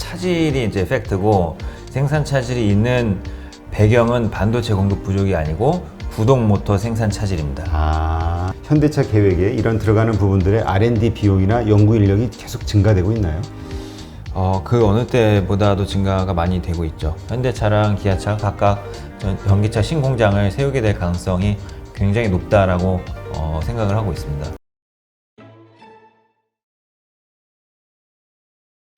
차질이 이제 팩트고, 생산 차질이 있는 배경은 반도체 공급 부족이 아니고 구동 모터 생산 차질입니다. 아, 현대차 계획에 이런 들어가는 부분들의 R&D 비용이나 연구 인력이 계속 증가되고 있나요? 그 어느 때보다도 증가가 많이 되고 있죠. 현대차랑 기아차가 각각 전기차 신공장을 세우게 될 가능성이 굉장히 높다라고 생각을 하고 있습니다.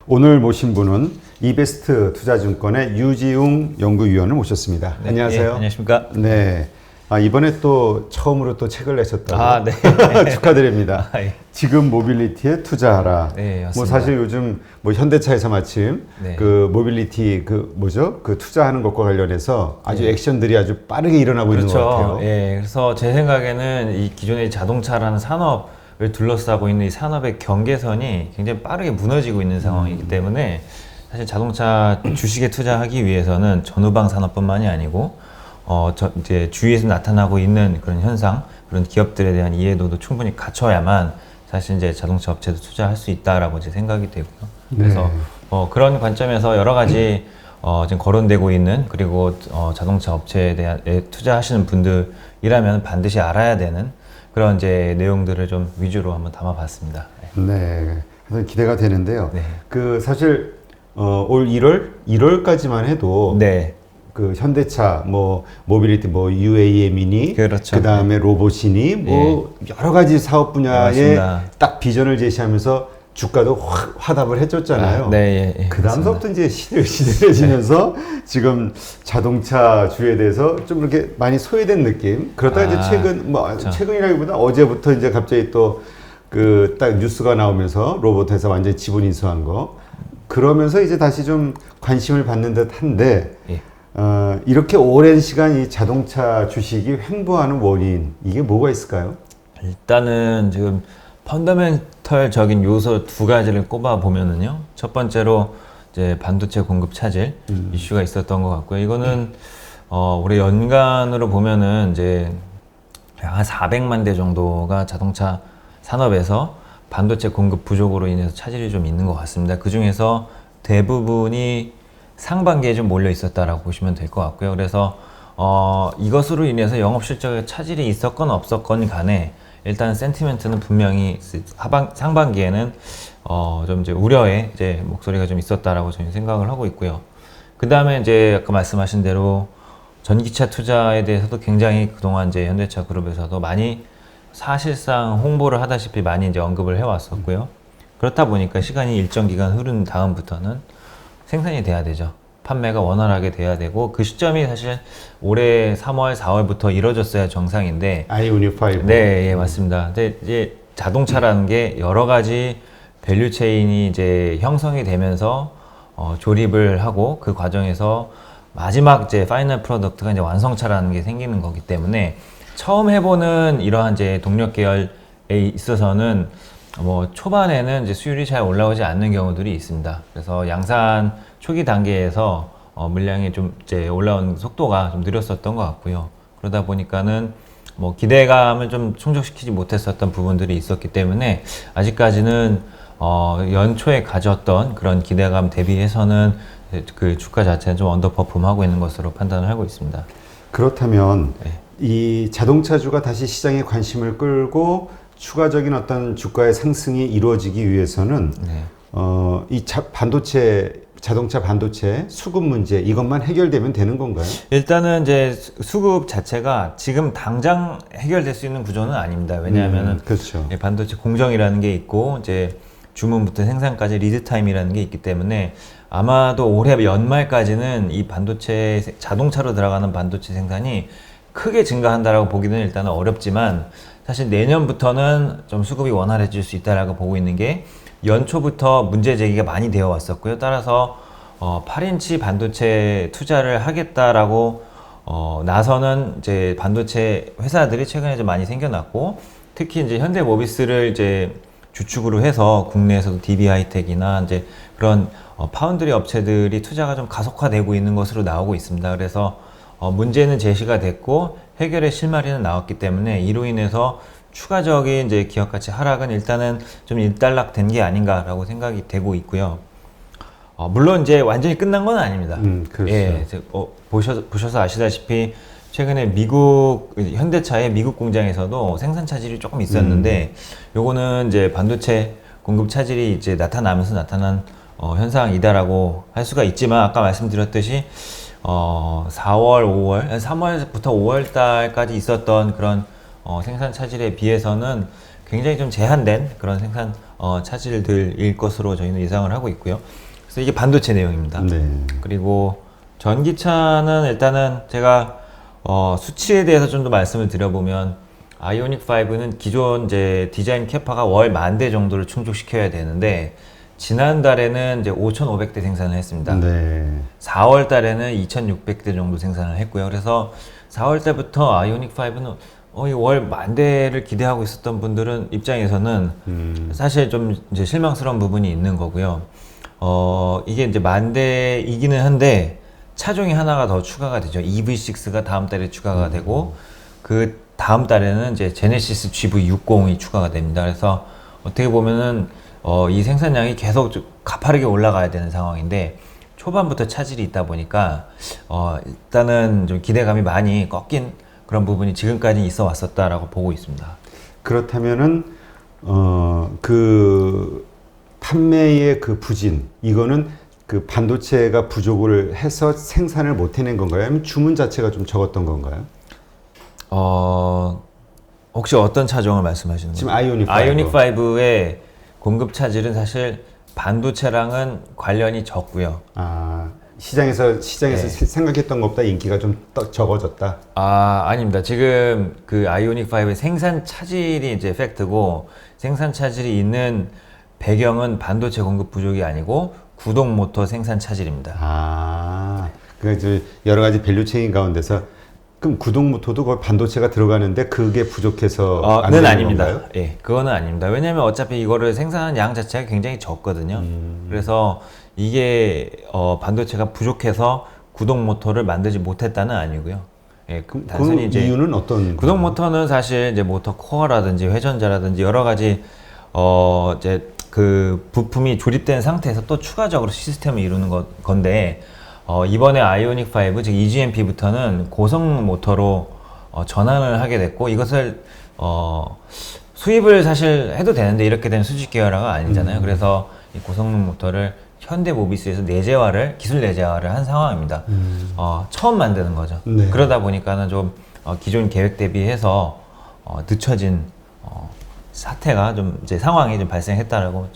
오늘 모신 분은 이베스트 투자증권의 유지웅 연구위원을 모셨습니다. 네, 안녕하세요. 예, 안녕하십니까? 네. 이번에 또 처음으로 또 책을 내셨다고. 네. 축하드립니다. 예. 지금 모빌리티에 투자하라. 네, 맞습니다. 뭐 사실 요즘 뭐 현대차에서 마침 네. 그 모빌리티 그 투자하는 것과 관련해서 아주 네. 액션들이 아주 빠르게 일어나고 있는 것 같아요. 예, 그래서 제 생각에는 이 기존의 자동차라는 산업을 둘러싸고 있는 이 산업의 경계선이 굉장히 빠르게 무너지고 있는 상황이기 때문에 사실 자동차 주식에 투자하기 위해서는 전후방 산업뿐만이 아니고 이제 주위에서 나타나고 있는 그런 현상, 그런 기업들에 대한 이해도도 충분히 갖춰야만 사실 이제 자동차 업체도 투자할 수 있다라고 제 생각이 되고요. 그래서 그런 관점에서 여러 가지 지금 거론되고 있는, 그리고 자동차 업체에 대한 투자하시는 분들이라면 반드시 알아야 되는 그런 이제 내용들을 좀 위주로 한번 담아봤습니다. 네. 그래서 기대가 되는데요. 네. 그 사실 올 1월까지만 해도 네. 그 현대차 뭐 모빌리티 뭐 UAM이니 그렇죠. 그다음에 로봇이니 뭐 여러 가지 사업 분야에 맞습니다. 딱 비전을 제시하면서 주가도 확 화답을 해줬잖아요. 네, 예, 예, 그 다음서부터 이제 시들해지면서 지금 자동차 주에 대해서 좀 이렇게 많이 소외된 느낌. 그러다가 이제 최근 그렇죠. 최근이라기보다 어제부터 이제 갑자기 또 그 딱 뉴스가 나오면서 로봇 회사 완전히 지분 인수한 거. 그러면서 이제 다시 좀 관심을 받는 듯한데. 예. 이렇게 오랜 시간 이 자동차 주식이 횡보하는 원인, 이게 뭐가 있을까요? 일단은 지금 펀더멘털적인 요소 두 가지를 꼽아 보면은요. 첫 번째로 이제 반도체 공급 차질 이슈가 있었던 것 같고요. 이거는 올해 연간으로 보면은 이제 한 400만 대 정도가 자동차 산업에서 반도체 공급 부족으로 인해서 차질이 좀 있는 것 같습니다. 그 중에서 대부분이 상반기에 좀 몰려 있었다라고 보시면 될 것 같고요. 그래서 이것으로 인해서 영업 실적에 차질이 있었건 없었건 간에 일단 센티멘트는 분명히 상반기에는 좀 이제 우려의 이제 목소리가 좀 있었다라고 저는 생각을 하고 있고요. 그 다음에 이제 아까 말씀하신 대로 전기차 투자에 대해서도 굉장히 그동안 이제 현대차 그룹에서도 많이 사실상 홍보를 하다시피 많이 이제 언급을 해왔었고요. 그렇다 보니까 시간이 일정 기간 흐른 다음부터는 생산이 돼야 되죠. 판매가 원활하게 돼야 되고, 그 시점이 사실 올해 3월, 4월부터 이루어졌어야 정상인데. 아이오닉5. 네, 예, 맞습니다. 근데 이제 자동차라는 게 여러 가지 밸류 체인이 이제 형성이 되면서 조립을 하고, 그 과정에서 마지막 이제 파이널 프로덕트가 이제 완성차라는 게 생기는 거기 때문에 처음 해보는 이러한 이제 동력 계열에 있어서는 뭐 초반에는 이제 수율이 잘 올라오지 않는 경우들이 있습니다. 그래서 양산 초기 단계에서 물량이 좀 이제 올라오는 속도가 좀 느렸었던 것 같고요. 그러다 보니까는 뭐 기대감을 좀 충족시키지 못했었던 부분들이 있었기 때문에 아직까지는 연초에 가졌던 그런 기대감 대비해서는 그 주가 자체는 좀 언더퍼폼하고 있는 것으로 판단을 하고 있습니다. 그렇다면 네. 이 자동차주가 다시 시장에 관심을 끌고 추가적인 어떤 주가의 상승이 이루어지기 위해서는 네. 이 자동차 반도체 수급 문제 이것만 해결되면 되는 건가요? 일단은 이제 수급 자체가 지금 당장 해결될 수 있는 구조는 아닙니다. 왜냐하면은 그렇죠. 반도체 공정이라는 게 있고 이제 주문부터 생산까지 리드 타임이라는 게 있기 때문에 아마도 올해 연말까지는 이 반도체 자동차로 들어가는 반도체 생산이 크게 증가한다라고 보기는 일단은 어렵지만, 사실 내년부터는 좀 수급이 원활해질 수 있다라고 보고 있는 게 연초부터 문제 제기가 많이 되어 왔었고요. 따라서 8인치 반도체 투자를 하겠다라고 나서는 이제 반도체 회사들이 최근에 좀 많이 생겨났고, 특히 이제 현대모비스를 이제 주축으로 해서 국내에서도 DB하이텍이나 이제 그런 파운드리 업체들이 투자가 좀 가속화되고 있는 것으로 나오고 있습니다. 그래서 문제는 제시가 됐고 해결의 실마리는 나왔기 때문에 이로 인해서 추가적인 이제 기업 가치 하락은 일단은 좀 일단락된 게 아닌가라고 생각이 되고 있고요. 물론 이제 완전히 끝난 건 아닙니다. 그렇죠. 예, 보셔서 아시다시피 최근에 미국 현대차의 미국 공장에서도 생산 차질이 조금 있었는데 요거는 이제 반도체 공급 차질이 이제 나타나면서 나타난 현상이다라고 할 수가 있지만 아까 말씀드렸듯이 4월, 5월, 3월부터 5월 달까지 있었던 그런 생산 차질에 비해서는 굉장히 좀 제한된 그런 생산 차질들일 것으로 저희는 예상을 하고 있고요. 그래서 이게 반도체 내용입니다. 네. 그리고 전기차는 일단은 제가 수치에 대해서 좀 더 말씀을 드려보면 아이오닉 5는 기존 이제 디자인 캐파가 월 10,000대 정도를 충족시켜야 되는데 지난달에는 이제 5,500대 생산을 했습니다. 네. 4월 달에는 2,600대 정도 생산을 했고요. 그래서 4월 달부터 아이오닉 5는 월 10,000대를 기대하고 있었던 분들은 입장에서는 사실 좀 이제 실망스러운 부분이 있는 거고요. 이게 이제 10,000대이기는 한데 차종이 하나가 더 추가가 되죠. EV6가 다음 달에 추가가 되고 그 다음 달에는 이제 제네시스 GV60이 추가가 됩니다. 그래서 어떻게 보면은 이 생산량이 계속 좀 가파르게 올라가야 되는 상황인데 초반부터 차질이 있다 보니까 일단은 좀 기대감이 많이 꺾인 그런 부분이 지금까지 있어 왔었다라고 보고 있습니다. 그렇다면은 그 판매의 그 부진 이거는 그 반도체가 부족을 해서 생산을 못 해낸 건가요? 아니면 주문 자체가 좀 적었던 건가요? 혹시 어떤 차종을 말씀하시는 지금 거예요? 아이오닉 5. 아이오닉 5의 공급 차질은 사실 반도체랑은 관련이 적고요. 시장에서 네. 생각했던 것보다 인기가 좀 적어졌다. 아닙니다. 지금 그 아이오닉 5의 생산 차질이 이제 팩트고 생산 차질이 있는 배경은 반도체 공급 부족이 아니고 구동 모터 생산 차질입니다. 그러니까 이제 여러 가지 밸류 체인 가운데서 그럼 구동 모터도 거의 반도체가 들어가는데 그게 부족해서 안 되는 아닙니다. 건가요? 예, 그거는 아닙니다. 왜냐하면 어차피 이거를 생산하는 양 자체가 굉장히 적거든요. 그래서 이게 반도체가 부족해서 구동 모터를 만들지 못했다는 아니고요. 예, 단순히 이제 이유는 어떤 구동 모터는 사실 이제 모터 코어라든지 회전자라든지 여러 가지 이제 그 부품이 조립된 상태에서 또 추가적으로 시스템을 이루는 건데 이번에 아이오닉 5 즉 EGMP부터는 고성능 모터로 전환을 하게 됐고 이것을 수입을 사실 해도 되는데 이렇게 된 수직 계열화가 아니잖아요. 그래서 이 고성능 모터를 현대 모비스에서 기술 내재화를 한 상황입니다. 처음 만드는 거죠. 네. 그러다 보니까는 좀 기존 계획 대비해서 늦춰진 사태가 좀 이제 상황이 좀 발생했다라고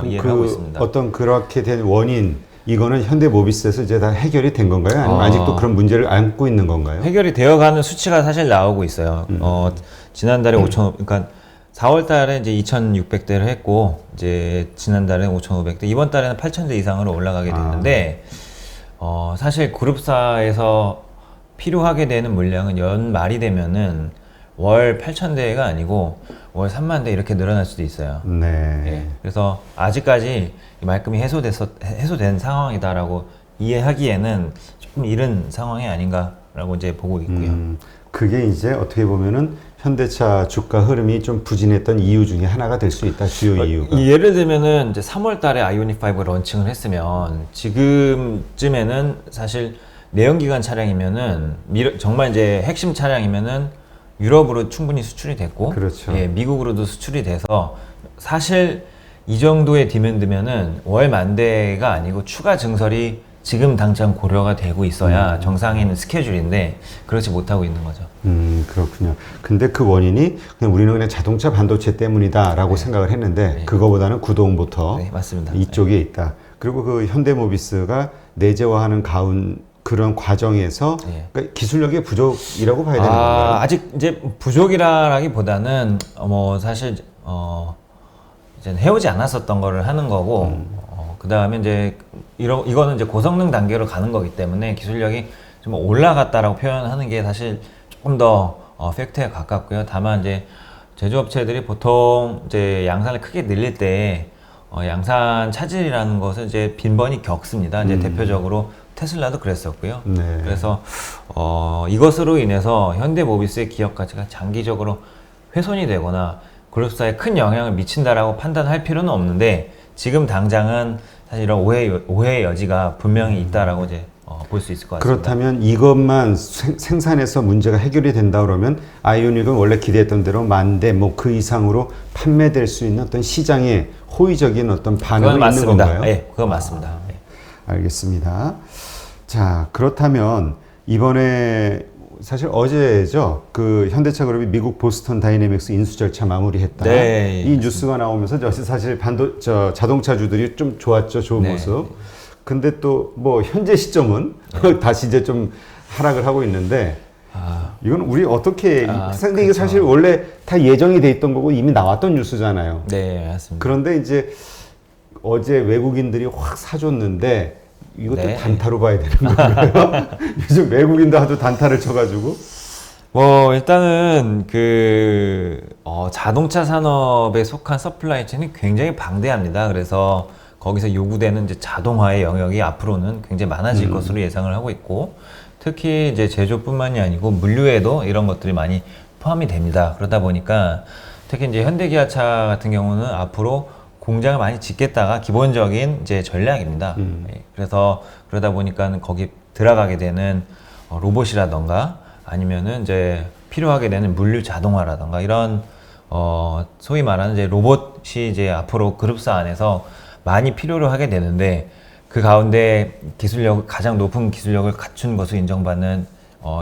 이해를 하고 있습니다. 어떤 그렇게 된 원인 이거는 현대 모비스에서 이제 다 해결이 된 건가요? 아니면 아직도 그런 문제를 안고 있는 건가요? 해결이 되어가는 수치가 사실 나오고 있어요. 지난달에 5,500, 그러니까 4월 달에 이제 2,600대를 했고, 이제 지난달에 5,500대, 이번 달에는 8,000대 이상으로 올라가게 됐는데, 사실 그룹사에서 필요하게 되는 물량은 연말이 되면은 월 8,000대가 아니고 월 3만 대 이렇게 늘어날 수도 있어요. 네. 예, 그래서 아직까지 이 말끔히 해소된 상황이다라고 이해하기에는 조금 이른 상황이 아닌가라고 이제 보고 있고요. 그게 이제 어떻게 보면은 현대차 주가 흐름이 좀 부진했던 이유 중에 하나가 될 수 있다. 주요 이유가. 예를 들면은 이제 3월 달에 아이오닉 5 런칭을 했으면 지금쯤에는 사실 내연기관 차량이면은 정말 이제 핵심 차량이면은 유럽으로 충분히 수출이 됐고, 그렇죠. 예, 미국으로도 수출이 돼서 사실 이 정도의 디맨드면은 월 10,000대가 아니고 추가 증설이 지금 당장 고려가 되고 있어야 정상인 스케줄인데 그렇지 못하고 있는 거죠. 그렇군요. 근데 그 원인이 우리는 그냥 자동차 반도체 때문이다라고 생각을 했는데 그거보다는 구동 모터 네, 맞습니다. 이쪽에 있다. 그리고 그 현대모비스가 내재화하는 그런 과정에서 그러니까 기술력의 부족이라고 봐야 되는 건가요? 아직 이제 부족이라기보다는 사실 이제 해오지 않았었던 거를 하는 거고 그 다음에 이제 이거는 이제 고성능 단계로 가는 거기 때문에 기술력이 좀 올라갔다라고 표현하는 게 사실 조금 더 팩트에 가깝고요. 다만 이제 제조업체들이 보통 이제 양산을 크게 늘릴 때 양산 차질이라는 것을 이제 빈번히 겪습니다. 이제 대표적으로 테슬라도 그랬었고요. 네. 그래서 이것으로 인해서 현대모비스의 기업 가치가 장기적으로 훼손이 되거나 그룹사에 큰 영향을 미친다라고 판단할 필요는 없는데 지금 당장은 사실 이런 오해의 여지가 분명히 있다라고 이제 볼 수 있을 것 같습니다. 그렇다면 이것만 생산해서 문제가 해결이 된다 그러면 아이오닉은 원래 기대했던 대로 10,000대 뭐 그 이상으로 판매될 수 있는 어떤 시장에 호의적인 어떤 반응이 그건 있는 맞습니다. 건가요? 네, 그건 맞습니다. 네. 알겠습니다. 자, 그렇다면 이번에 사실 어제죠. 그 현대차 그룹이 미국 보스턴 다이내믹스 인수 절차 마무리했다. 네, 이 뉴스가 나오면서 사실 자동차주들이 좀 좋았죠. 좋은 네. 모습. 근데 또 뭐 현재 시점은 다시 이제 좀 하락을 하고 있는데 이건 우리 어떻게 근데 이게 사실 원래 다 예정이 돼 있던 거고 이미 나왔던 뉴스잖아요. 네, 맞습니다. 그런데 이제 어제 외국인들이 확 사줬는데 이것도 네. 단타로 봐야 되는 건가요? 요즘 외국인도 하도 단타를 쳐가지고. 뭐 일단은 자동차 산업에 속한 서플라이 체인이 굉장히 방대합니다. 그래서 거기서 요구되는 이제 자동화의 영역이 앞으로는 굉장히 많아질 것으로 예상을 하고 있고, 특히 이제 제조뿐만이 아니고 물류에도 이런 것들이 많이 포함이 됩니다. 그러다 보니까 특히 이제 현대기아차 같은 경우는 앞으로 공장을 많이 짓겠다가 기본적인 이제 전략입니다. 예, 그래서 그러다 보니까 거기 들어가게 되는 로봇이라던가 아니면은 이제 필요하게 되는 물류 자동화라던가 이런 소위 말하는 이제 로봇이 이제 앞으로 그룹사 안에서 많이 필요로 하게 되는데, 그 가운데 가장 높은 기술력을 갖춘 것으로 인정받는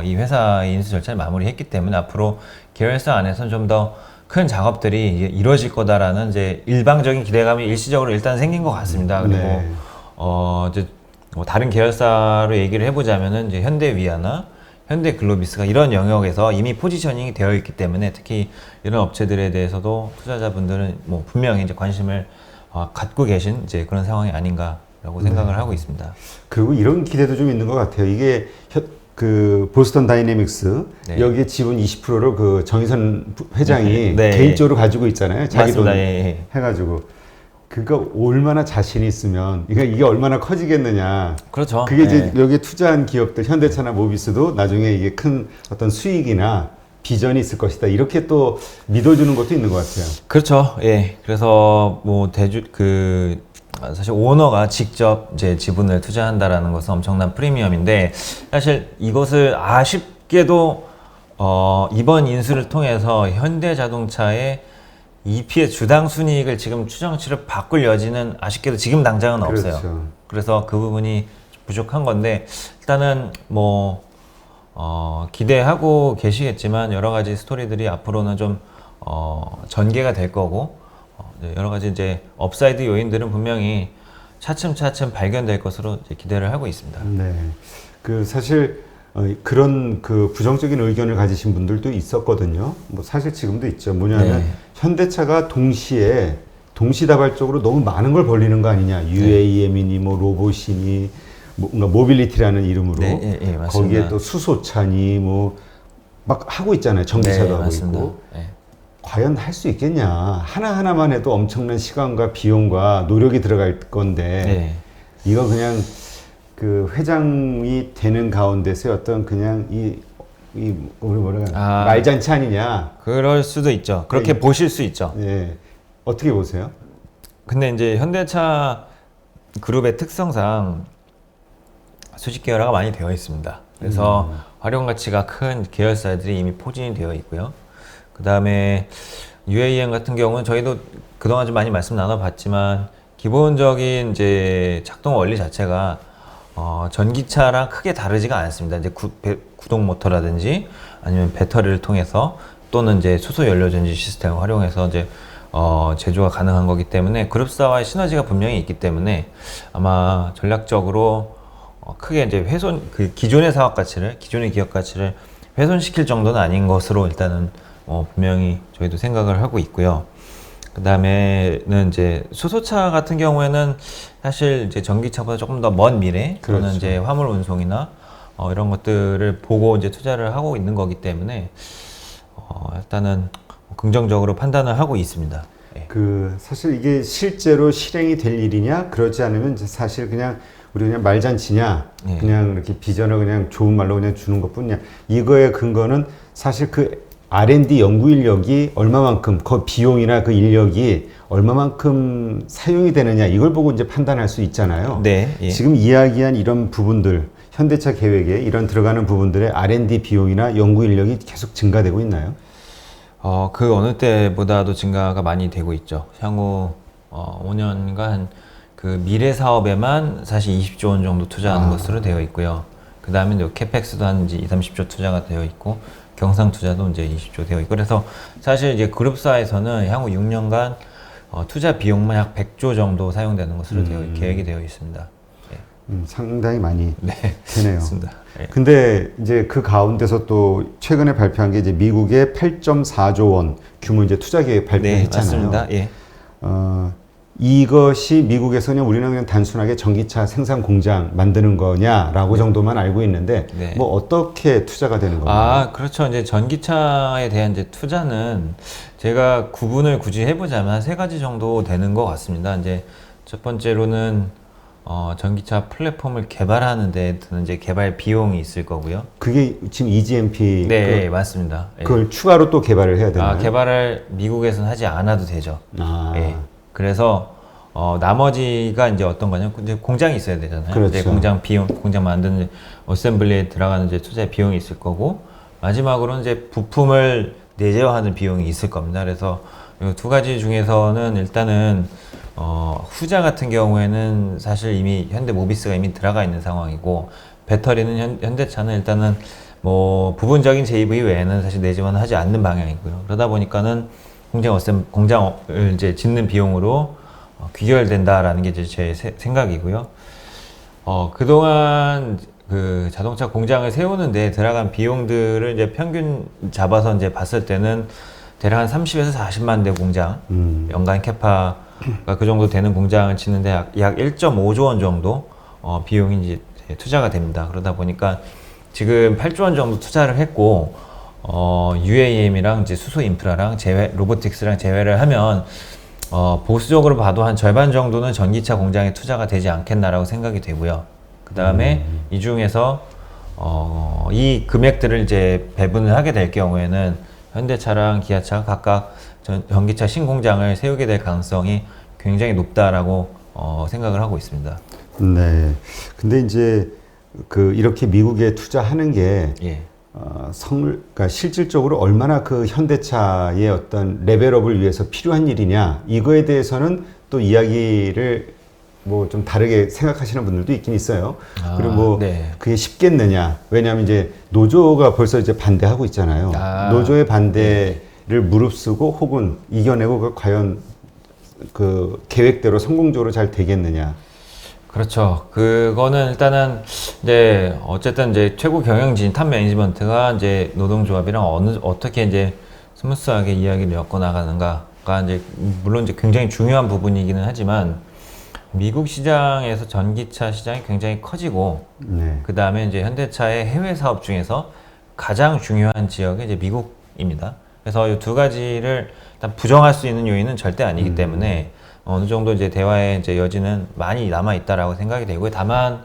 이 회사의 인수 절차를 마무리했기 때문에 앞으로 계열사 안에서는 좀 더 큰 작업들이 이루어질 거다라는 이제 일방적인 기대감이 일시적으로 일단 생긴 것 같습니다. 그리고 네. 이제 뭐 다른 계열사로 얘기를 해보자면은 이제 현대위아나 현대글로비스가 이런 영역에서 이미 포지셔닝이 되어 있기 때문에 특히 이런 업체들에 대해서도 투자자분들은 뭐 분명히 이제 관심을 갖고 계신 이제 그런 상황이 아닌가라고 생각을 하고 있습니다. 그리고 이런 기대도 좀 있는 것 같아요. 이게 그 보스턴 다이내믹스 네. 여기에 지분 20%를 그 정의선 회장이 네. 개인적으로 가지고 있잖아요. 자기 돈 맞습니다. 예. 해가지고. 그러니까 얼마나 자신이 있으면 이게 얼마나 커지겠느냐. 그렇죠. 그게 이제 예. 여기에 투자한 기업들 현대차나 모비스도 나중에 이게 큰 어떤 수익이나 비전이 있을 것이다. 이렇게 또 믿어주는 것도 있는 것 같아요. 그렇죠. 예. 그래서 뭐 사실 오너가 직접 이제 지분을 투자한다라는 것은 엄청난 프리미엄인데, 사실 이것을 아쉽게도 이번 인수를 통해서 현대자동차의 EPS 주당 순이익을 지금 추정치를 바꿀 여지는 아쉽게도 지금 당장은 없어요. 그렇죠. 그래서 그 부분이 부족한 건데, 일단은 뭐 기대하고 계시겠지만 여러 가지 스토리들이 앞으로는 좀 전개가 될 거고, 여러 가지 이제 업사이드 요인들은 분명히 차츰차츰 발견될 것으로 이제 기대를 하고 있습니다. 네. 그 사실 그런 그 부정적인 의견을 가지신 분들도 있었거든요. 뭐 사실 지금도 있죠. 뭐냐면 네. 현대차가 동시다발적으로 너무 많은 걸 벌리는 거 아니냐. UAM이니 뭐 로봇이니 뭔가 모빌리티라는 이름으로 네, 예, 예, 맞습니다. 거기에 또 수소차니 뭐 막 하고 있잖아요. 전기차도 네, 하고 맞습니다. 있고. 예. 과연 할 수 있겠냐. 하나하나만 해도 엄청난 시간과 비용과 노력이 들어갈 건데 네. 이거 그냥 그 회장이 되는 가운데서 어떤 그냥 우리 말잔치 아니냐. 그럴 수도 있죠. 그렇게 네. 보실 수 있죠. 네. 어떻게 보세요? 근데 이제 현대차 그룹의 특성상 수직 계열화가 많이 되어 있습니다. 그래서 활용 가치가 큰 계열사들이 이미 포진이 되어 있고요. 그 다음에 UAM 같은 경우는 저희도 그동안 좀 많이 말씀 나눠봤지만 기본적인 이제 작동 원리 자체가 전기차랑 크게 다르지가 않습니다. 이제 구동 모터라든지 아니면 배터리를 통해서 또는 이제 수소 연료 전지 시스템을 활용해서 이제 제조가 가능한 거기 때문에 그룹사와의 시너지가 분명히 있기 때문에 아마 전략적으로 크게 이제 기존의 사업 가치를, 기존의 기업 가치를 훼손시킬 정도는 아닌 것으로 일단은 분명히 저희도 생각을 하고 있고요. 그 다음에는 이제 수소차 같은 경우에는 사실 이제 전기차보다 조금 더 먼 미래, 또는 그렇죠. 이제 화물 운송이나 이런 것들을 보고 이제 투자를 하고 있는 거기 때문에 일단은 긍정적으로 판단을 하고 있습니다. 예. 그 사실 이게 실제로 실행이 될 일이냐 그렇지 않으면 이제 사실 그냥 우리 그냥 말잔치냐 예. 그냥 이렇게 비전을 그냥 좋은 말로 그냥 주는 것뿐이냐 이거의 근거는 사실 그 R&D 연구 인력이 얼마만큼 그 비용이나 그 인력이 얼마만큼 사용이 되느냐 이걸 보고 이제 판단할 수 있잖아요. 네. 예. 지금 이야기한 이런 부분들 현대차 계획에 이런 들어가는 부분들의 R&D 비용이나 연구 인력이 계속 증가되고 있나요? 그 어느 때보다도 증가가 많이 되고 있죠. 향후 5년간 그 미래 사업에만 사실 20조 원 정도 투자하는 것으로 되어 있고요. 그 다음에 캐펙스도 한 이제 30조 투자가 되어 있고 경상 투자도 이제 20조 되어 있고 그래서 사실 이제 그룹사에서는 향후 6년간 투자 비용만 약 100조 정도 사용되는 것으로 계획이 되어 있습니다. 상당히 많이 네. 되네요. 맞습니다. 네. 근데 이제 그 가운데서 또 최근에 발표한 게 이제 미국의 8.4조 원 규모 이제 투자 계획 발표했잖아요. 맞습니다. 예. 이것이 미국에서는 우리는 그냥 단순하게 전기차 생산 공장 만드는 거냐라고 정도만 알고 있는데 네. 뭐 어떻게 투자가 되는 건가요? 그렇죠. 이제 전기차에 대한 이제 투자는 제가 구분을 굳이 해보자면 한 3가지 정도 되는 것 같습니다. 이제 첫 번째로는 전기차 플랫폼을 개발하는 데 드는 이제 개발 비용이 있을 거고요. 그게 지금 EGMP 네, 맞습니다. 예. 그걸 추가로 또 개발을 해야 되나요? 개발을 미국에서는 하지 않아도 되죠. 예. 그래서 나머지가 이제 어떤 거냐면 이제 공장이 있어야 되잖아요. 그렇죠. 이제 공장 비용, 공장 만드는 어셈블리에 들어가는 이제 투자 비용이 있을 거고 마지막으로는 이제 부품을 내재화하는 비용이 있을 겁니다. 그래서 이 2가지 중에서는 일단은 후자 같은 경우에는 사실 이미 현대 모비스가 이미 들어가 있는 상황이고 배터리는 현대차는 일단은 뭐 부분적인 JV 외에는 사실 내재화는 하지 않는 방향이고요. 그러다 보니까는 공장을 이제 짓는 비용으로 귀결된다라는 게 이제 제 생각이고요. 그동안 그 자동차 공장을 세우는데 들어간 비용들을 이제 평균 잡아서 이제 봤을 때는 대략 한 30에서 40만 대 공장, 연간 캐파가 그 정도 되는 공장을 짓는데 약 1.5조 원 정도 비용이 이제 투자가 됩니다. 그러다 보니까 지금 8조 원 정도 투자를 했고 UAM이랑 이제 수소 인프라랑 로보틱스랑 제외를 하면 보수적으로 봐도 한 절반 정도는 전기차 공장에 투자가 되지 않겠나라고 생각이 되고요. 그 다음에 이 중에서 이 금액들을 이제 배분을 하게 될 경우에는 현대차랑 기아차가 각각 전기차 신공장을 세우게 될 가능성이 굉장히 높다라고 생각을 하고 있습니다. 네. 근데 이제 이렇게 미국에 투자하는 게 예. 그러니까 실질적으로 얼마나 그 현대차의 어떤 레벨업을 위해서 필요한 일이냐 이거에 대해서는 또 이야기를 뭐 좀 다르게 생각하시는 분들도 있긴 있어요. 그리고 뭐 네. 그게 쉽겠느냐? 왜냐하면 이제 노조가 벌써 이제 반대하고 있잖아요. 노조의 반대를 무릅쓰고 혹은 이겨내고 과연 그 계획대로 성공적으로 잘 되겠느냐? 그렇죠. 그거는 일단은 이제 어쨌든 이제 최고 경영진 탑 매니지먼트가 이제 노동조합이랑 어떻게 이제 스무스하게 이야기를 엮어 나가는가가 이제 물론 이제 굉장히 중요한 부분이기는 하지만 미국 시장에서 전기차 시장이 굉장히 커지고 네. 그 다음에 이제 현대차의 해외 사업 중에서 가장 중요한 지역이 이제 미국입니다. 그래서 이 2가지를 일단 부정할 수 있는 요인은 절대 아니기 때문에 어느 정도 이제 대화의 이제 여지는 많이 남아 있다라고 생각이 되고요. 다만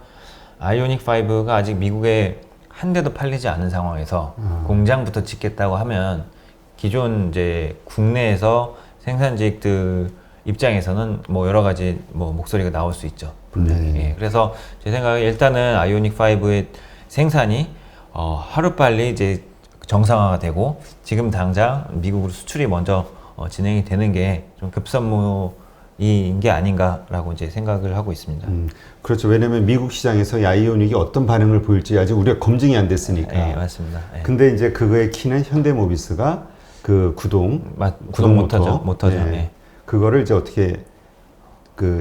아이오닉 5가 아직 미국에 한 대도 팔리지 않은 상황에서 공장부터 짓겠다고 하면 기존 이제 국내에서 생산직들 입장에서는 뭐 여러 가지 뭐 목소리가 나올 수 있죠. 네. 예, 그래서 제 생각에 일단은 아이오닉 5의 생산이 하루빨리 이제 정상화가 되고 지금 당장 미국으로 수출이 먼저 진행이 되는 게 좀 급선무인 게 아닌가라고 이제 생각을 하고 있습니다. 그렇죠. 왜냐하면 미국 시장에서 이 아이오닉이 어떤 반응을 보일지 아직 우리가 검증이 안 됐으니까. 네, 맞습니다. 예. 근데 이제 그거의 키는 현대모비스가 그 구동 모터죠. 네. 예. 그거를 이제 어떻게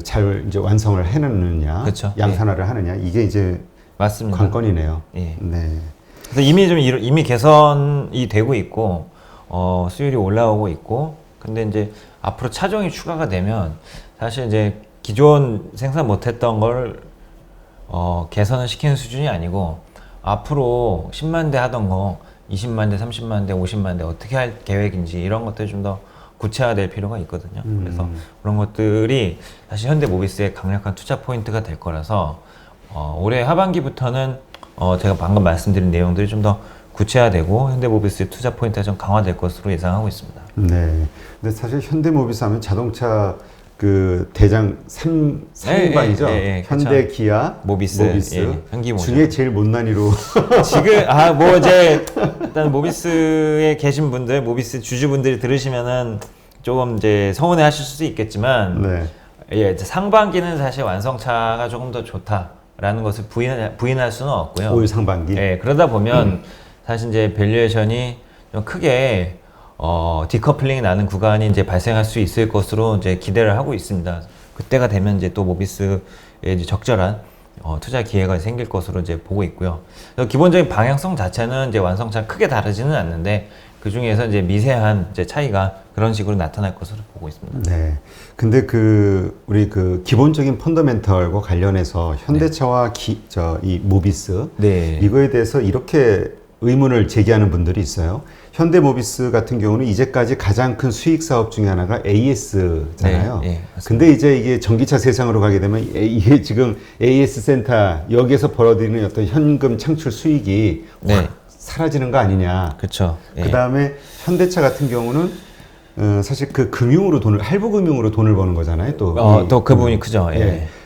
잘 이제 완성을 해내느냐, 그렇죠. 양산화를 하느냐 이게 이제 맞습니다. 관건이네요. 예. 네. 그래서 이미 개선이 되고 있고 수율이 올라오고 있고 근데 이제 앞으로 차종이 추가가 되면 사실 이제 기존 생산 못했던 걸 개선을 시키는 수준이 아니고 앞으로 10만 대 하던 거 20만 대, 30만 대, 50만 대 어떻게 할 계획인지 이런 것들 좀 더 구체화될 필요가 있거든요. 그래서 그런 것들이 사실 현대모비스의 강력한 투자 포인트가 될 거라서 올해 하반기부터는 제가 방금 말씀드린 내용들이 좀 더 구체화되고 현대모비스의 투자 포인트가 좀 강화될 것으로 예상하고 있습니다. 네. 근데 사실 현대모비스 하면 자동차 그 대장 3인방이죠. 현대, 기아, 모비스. 현기모죠. 중에 제일 못난이로. 지금 이제 일단 모비스에 계신 분들, 모비스 주주분들이 들으시면은 조금 이제 서운해하실 수도 있겠지만, 네. 이제 상반기는 사실 완성차가 조금 더 좋다라는 것을 부인할 수는 없고요. 올 상반기. 그러다 보면 사실 이제 밸류에이션이 좀 크게 디커플링이 나는 구간이 이제 발생할 수 있을 것으로 이제 기대를 하고 있습니다. 그때가 되면 이제 또 모비스에 이제 적절한 투자 기회가 생길 것으로 이제 보고 있고요. 그래서 기본적인 방향성 자체는 이제 완성차 크게 다르지는 않는데 그 중에서 이제 미세한 이제 차이가 그런 식으로 나타날 것으로 보고 있습니다. 네. 근데 우리 기본적인 펀더멘털과 관련해서 현대차와 이 모비스 네. 이거에 대해서 이렇게 의문을 제기하는 분들이 있어요. 현대모비스 같은 경우는 이제까지 가장 큰 수익 사업 중에 하나가 AS잖아요. 네, 근데 이제 이게 전기차 세상으로 가게 되면 이게 지금 AS 센터 여기에서 벌어들이는 어떤 현금 창출 수익이 확 사라지는 거 아니냐. 그렇죠. 그 다음에 현대차 같은 경우는 사실 할부 금융으로 돈을 버는 거잖아요. 또 그 부분이 크죠.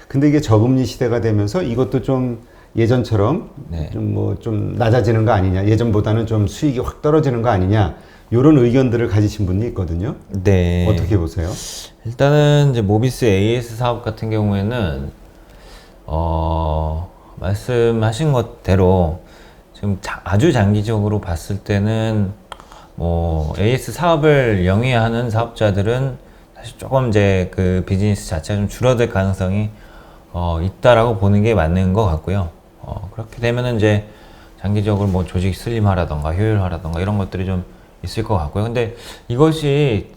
근데 이게 저금리 시대가 되면서 이것도 좀 예전처럼 좀 낮아지는 거 아니냐, 예전보다는 좀 수익이 확 떨어지는 거 아니냐, 이런 의견들을 가지신 분이 있거든요. 네. 어떻게 보세요? 일단은 이제 모비스 AS 사업 같은 경우에는 말씀하신 것대로 지금 아주 장기적으로 봤을 때는 AS 사업을 영위하는 사업자들은 사실 조금 이제 그 비즈니스 자체가 좀 줄어들 가능성이 있다라고 보는 게 맞는 것 같고요. 그렇게 되면은 이제 장기적으로 뭐 조직 슬림화라던가 효율화라던가 이런 것들이 좀 있을 것 같고요. 근데 이것이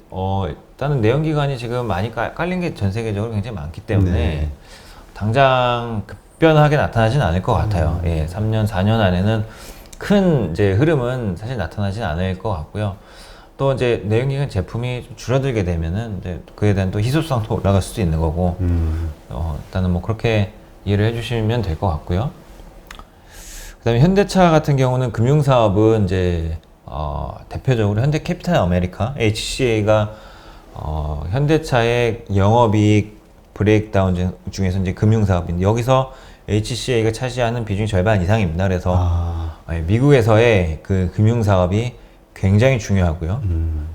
일단은 내연기관이 지금 많이 깔린 게 전 세계적으로 굉장히 많기 때문에 당장 급변하게 나타나지는 않을 것 같아요. 3년, 4년 안에는 큰 이제 흐름은 사실 나타나지는 않을 것 같고요. 또 이제 내연기관 제품이 좀 줄어들게 되면은 이제 그에 대한 또 희소성도 올라갈 수도 있는 거고, 일단은 뭐 그렇게 이해를 해주시면 될 것 같고요. 그다음에 현대차 같은 경우는 금융사업은 이제 대표적으로 현대캐피탈 아메리카 HCA가 현대차의 영업이익 브레이크다운 중에서 이제 금융사업인데 여기서 HCA가 차지하는 비중이 절반 이상입니다. 그래서 미국에서의 그 금융사업이 굉장히 중요하고요.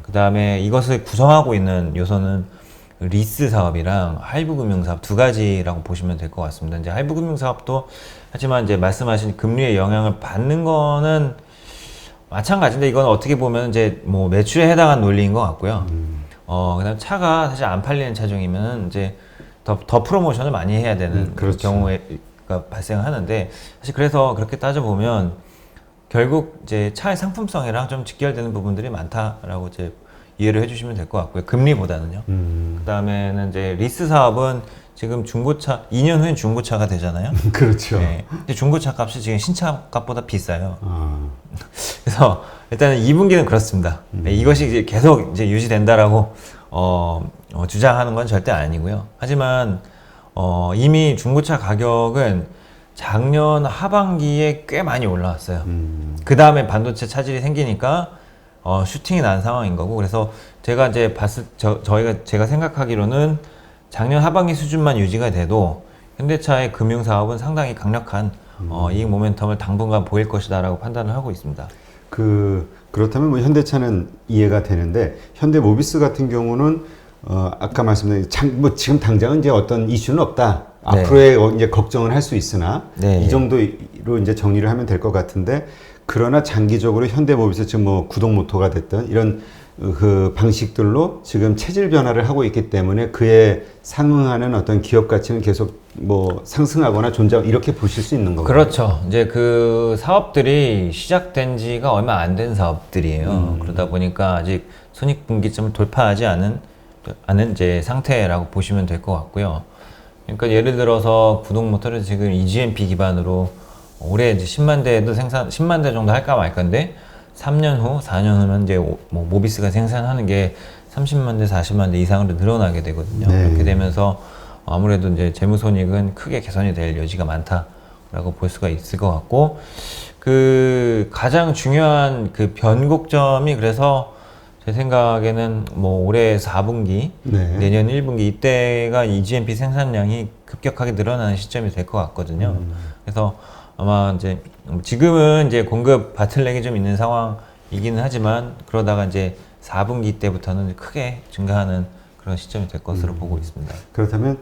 그 다음에 이것을 구성하고 있는 요소는 리스 사업이랑 할부 금융 사업 두 가지라고 보시면 될 것 같습니다. 이제 할부 금융 사업도 하지만 이제 말씀하신 금리의 영향을 받는 거는 마찬가지인데 이건 어떻게 보면 이제 뭐 매출에 해당한 논리인 것 같고요. 그다음 차가 사실 안 팔리는 차종이면 이제 더 프로모션을 많이 해야 되는 그렇죠. 경우가 발생하는데 사실 그래서 그렇게 따져보면 결국 이제 차의 상품성이랑 좀 직결되는 부분들이 많다라고 이제 이해를 해주시면 될 것 같고요. 금리보다는요. 그 다음에는 이제 리스 사업은 지금 중고차, 2년 후엔 중고차가 되잖아요. 그렇죠. 근데 중고차 값이 지금 신차 값보다 비싸요. 그래서 일단은 2분기는 그렇습니다. 이것이 이제 계속 이제 유지된다라고 주장하는 건 절대 아니고요. 하지만 이미 중고차 가격은 작년 하반기에 꽤 많이 올라왔어요. 그 다음에 반도체 차질이 생기니까 슈팅이 난 상황인 거고, 그래서 제가 이제 제가 생각하기로는 작년 하반기 수준만 유지가 돼도 현대차의 금융 사업은 상당히 강력한 이익 모멘텀을 당분간 보일 것이다라고 판단을 하고 있습니다. 그렇다면 뭐 현대차는 이해가 되는데 현대모비스 같은 경우는 아까 말씀드린 뭐 지금 당장은 이제 어떤 이슈는 없다. 앞으로의 이제 걱정은 할 수 있으나 이 정도로 이제 정리를 하면 될 것 같은데, 그러나 장기적으로 현대모비스 지금 뭐 구동 모터가 됐던 이런 그 방식들로 지금 체질 변화를 하고 있기 때문에 그에 상응하는 어떤 기업 가치는 계속 뭐 상승하거나 존재하고 이렇게 보실 수 있는 거죠. 그렇죠. 이제 그 사업들이 시작된 지가 얼마 안 된 사업들이에요. 그러다 보니까 아직 손익분기점을 돌파하지 않은 이제 상태라고 보시면 될 것 같고요. 그러니까 예를 들어서 구동 모터를 지금 EGMP 기반으로 올해 이제 10만 대도 10만 대 정도 할까 말까인데 3년 후, 4년 후면 이제 뭐 모비스가 생산하는 게 30만 대, 40만 대 이상으로 늘어나게 되거든요. 그렇게 되면서 아무래도 이제 재무손익은 크게 개선이 될 여지가 많다고 라고 볼 수가 있을 것 같고, 그 가장 중요한 그 변곡점이 그래서 제 생각에는 뭐 올해 4분기, 네. 내년 1분기 이때가 이 GMP 생산량이 급격하게 늘어나는 시점이 될 것 같거든요. 그래서 아마 이제 지금은 이제 공급 바틀렉이 좀 있는 상황이기는 하지만 그러다가 이제 4분기 때부터는 크게 증가하는 그런 시점이 될 것으로 보고 있습니다. 그렇다면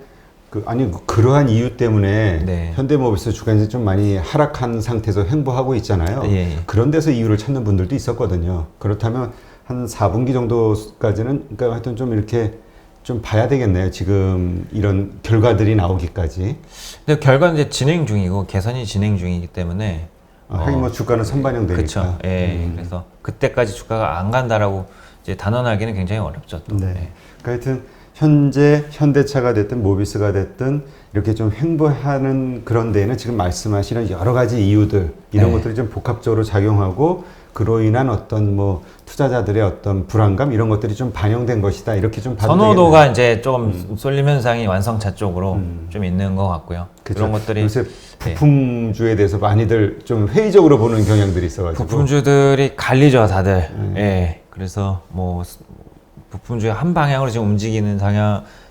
그러한 이유 때문에 네. 현대모비스 주가는 좀 많이 하락한 상태에서 횡보하고 있잖아요. 예. 그런 데서 이유를 찾는 분들도 있었거든요. 그렇다면 한 4분기 정도까지는 그러니까 하여튼 좀 이렇게 좀 봐야 되겠네요. 지금 이런 결과들이 나오기까지. 근데 결과는 이제 진행 중이고 개선이 진행 중이기 때문에 하긴 뭐 주가는 선반영되니까. 그렇죠. 예. 그래서 그때까지 주가가 안 간다라고 이제 단언하기는 굉장히 어렵죠. 또. 네. 예. 그러니까 하여튼 현재 현대차가 됐든 모비스가 됐든 이렇게 좀 횡보하는 그런 데에는 지금 말씀하시는 여러 가지 이유들 이런 네. 것들이 좀 복합적으로 작용하고 그로 인한 어떤 뭐 투자자들의 어떤 불안감 이런 것들이 좀 반영된 것이다 이렇게 좀 봐도 선호도가 이제 좀 쏠림 현상이 완성차 쪽으로 좀 있는 것 같고요. 그쵸. 그런 것들이 요새 부품주에 대해서 많이들 좀 회의적으로 보는 경향들이 있어가지고 부품주들이 갈리죠, 다들. 예. 그래서 뭐 부품주의 한 방향으로 지금 움직이는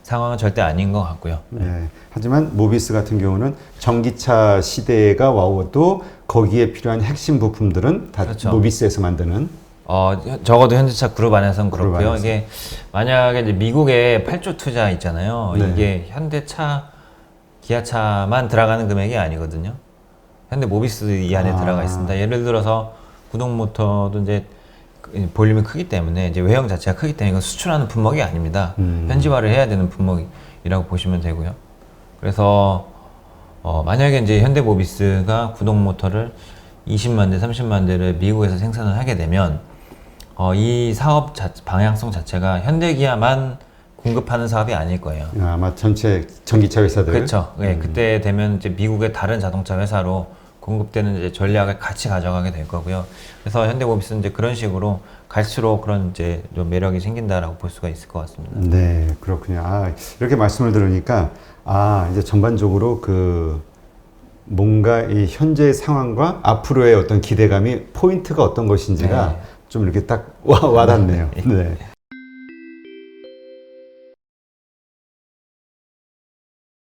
상황은 절대 아닌 것 같고요. 네. 하지만 모비스 같은 경우는 전기차 시대가 와도 거기에 필요한 핵심 부품들은 다 그렇죠. 모비스에서 만드는 적어도 현대차 그룹 안에서는 그룹 그렇고요. 안에서. 이게 만약에 이제 미국의 8조 투자 있잖아요. 네. 이게 현대차, 기아차만 들어가는 금액이 아니거든요. 현대 모비스 이 안에 들어가 있습니다. 예를 들어서 구동 모터도 이제 볼륨이 크기 때문에 이제 외형 자체가 크기 때문에 이건 수출하는 품목이 아닙니다. 현지화를 해야 되는 품목이라고 보시면 되고요. 그래서 만약에 이제 현대모비스가 구동 모터를 20만 대, 30만 대를 미국에서 생산을 하게 되면 이 사업 방향성 자체가 현대기아만 공급하는 사업이 아닐 거예요. 아마 전체 전기차 회사들 그렇죠. 네, 그때 되면 이제 미국의 다른 자동차 회사로 공급되는 이제 전략을 같이 가져가게 될 거고요. 그래서 현대모비스는 이제 그런 식으로 갈수록 그런 이제 좀 매력이 생긴다라고 볼 수가 있을 것 같습니다. 네, 그렇군요. 이렇게 말씀을 들으니까 이제 전반적으로 그 뭔가 이 현재 상황과 앞으로의 어떤 기대감이 포인트가 어떤 것인지가 네. 좀 이렇게 딱 와닿네요. 네.